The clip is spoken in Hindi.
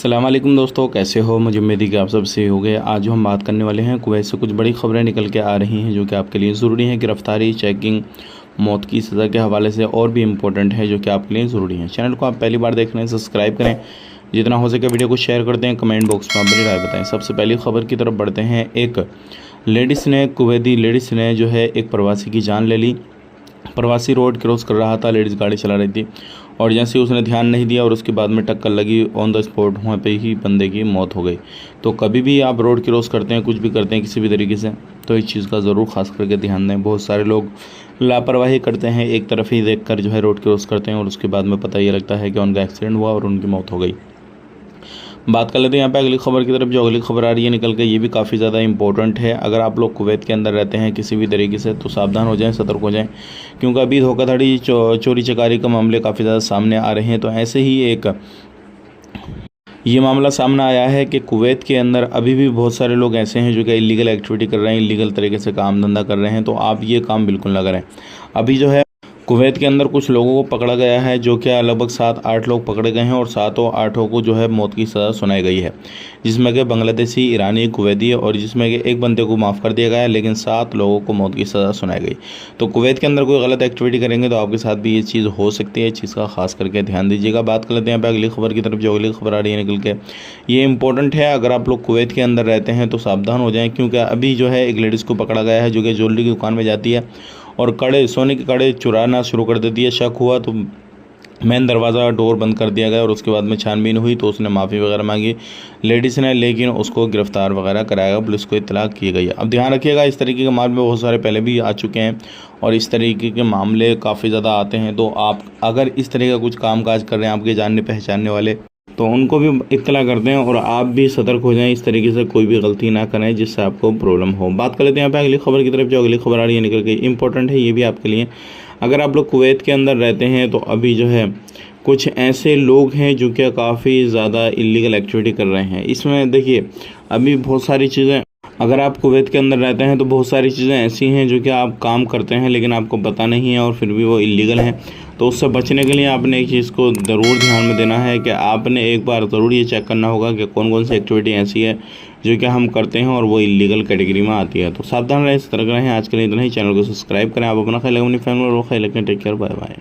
अस्सलाम वालेकुम दोस्तों, कैसे हो। मुझे उम्मीद है कि आप सब सही हो गए। आज जो हम बात करने वाले हैं, कुवैत से कुछ बड़ी खबरें निकल के आ रही हैं जो कि आपके लिए ज़रूरी हैं। गिरफ्तारी, चेकिंग, मौत की सज़ा के हवाले से और भी इम्पोर्टेंट है जो कि आपके लिए ज़रूरी है। चैनल को आप पहली बार देख रहे हैं, सब्सक्राइब करें, जितना हो सके वीडियो को शेयर करते हैं, कमेंट बॉक्स में अपनी राय बताएं। सबसे पहली खबर की तरफ बढ़ते हैं। एक कुवैती लेडीज़ ने जो है एक प्रवासी की जान ले ली। प्रवासी रोड क्रॉस कर रहा था, लेडीज़ गाड़ी चला रही थी और जैसे उसने ध्यान नहीं दिया और उसके बाद में टक्कर लगी, ऑन द स्पॉट वहाँ पे ही बंदे की मौत हो गई। तो कभी भी आप रोड क्रॉस करते हैं, कुछ भी करते हैं किसी भी तरीके से, तो इस चीज़ का ज़रूर खास करके ध्यान दें। बहुत सारे लोग लापरवाही करते हैं, एक तरफ ही देख कर जो है रोड क्रॉस करते हैं और उसके बाद में पता ये लगता है कि उनका एक्सीडेंट हुआ और उनकी मौत हो गई। बात कर लेते हैं यहाँ पे अगली खबर की तरफ। जो अगली खबर आ रही है निकल के, ये भी काफ़ी ज़्यादा इंपॉर्टेंट है। अगर आप लोग कुवैत के अंदर रहते हैं किसी भी तरीके से, तो सावधान हो जाएं, सतर्क हो जाएं, क्योंकि अभी धोखाधड़ी, चोरी चकारी का मामले काफ़ी ज़्यादा सामने आ रहे हैं। तो ऐसे ही एक ये मामला सामने आया है कि कुवैत के अंदर अभी भी बहुत सारे लोग ऐसे हैं जो कि इलीगल एक्टिविटी कर रहे हैं, इलीगल तरीके से काम धंधा कर रहे हैं। तो आप ये काम बिल्कुल ना करें। अभी जो है कुवैत के अंदर कुछ लोगों को पकड़ा गया है, जो कि लगभग 7-8 लोग पकड़े गए हैं और 7-8 को जो है मौत की सज़ा सुनाई गई है, जिसमें कि बांग्लादेशी, ईरानी, कुवैती और जिसमें कि एक बंदे को माफ़ कर दिया गया है, लेकिन 7 लोगों को मौत की सज़ा सुनाई गई। तो कुवैत के अंदर कोई गलत एक्टिविटी करेंगे तो आपके साथ भी ये चीज़ हो सकती है। इस चीज़ का खास करके ध्यान दीजिएगा। बात कर लेते हैं यहाँ पे अगली खबर की तरफ। जो अगली खबर आ रही है निकल के, ये इंपॉर्टेंट है। अगर आप लोग कुवैत के अंदर रहते हैं तो सावधान हो जाएँ, क्योंकि अभी जो है एक लेडीज़ को पकड़ा गया है जो कि ज्वेलरी की दुकान में जाती है और सोने के कड़े चुराना शुरू कर देती है। शक हुआ तो मेन दरवाज़ा, डोर बंद कर दिया गया और उसके बाद में छानबीन हुई तो उसने माफ़ी वगैरह मांगी लेडीज़ ने, लेकिन उसको गिरफ्तार वगैरह कराया गया, पुलिस को इत्तला की गई। अब ध्यान रखिएगा, इस तरीके के मामले बहुत सारे पहले भी आ चुके हैं और इस तरीके के मामले काफ़ी ज़्यादा आते हैं। तो आप अगर इस तरह का कुछ काम काज कर रहे हैं आपके जानने पहचानने वाले, तो उनको भी इत्तला कर दें और आप भी सतर्क हो जाएं, इस तरीके से कोई भी गलती ना करें जिससे आपको प्रॉब्लम हो। बात कर लेते हैं यहाँ पे अगली खबर की तरफ। जो अगली खबर आ रही है निकल के, इंपॉर्टेंट है ये भी आपके लिए। अगर आप लोग कुवैत के अंदर रहते हैं तो अभी जो है कुछ ऐसे लोग हैं जो कि काफ़ी ज़्यादा इलीगल एक्टिविटी कर रहे हैं। इसमें देखिए, अभी बहुत सारी चीज़ें, अगर आप कुवैत के अंदर रहते हैं तो बहुत सारी चीज़ें ऐसी हैं जो कि आप काम करते हैं लेकिन आपको पता नहीं है और फिर भी वो इलीगल हैं। तो उससे बचने के लिए आपने एक चीज़ को ज़रूर ध्यान में देना है कि आपने एक बार ज़रूर ये चेक करना होगा कि कौन कौन सी एक्टिविटी ऐसी है जो कि हम करते हैं और वो इलीगल कैटेगरी में आती है। तो सावधान रहें, सतर्क रहें। आज के लिए इतना ही। चैनल को सब्सक्राइब करें। आप अपना ख्याल रखें, अपनी फैमिली और ख्याल रखें। Take care, bye bye.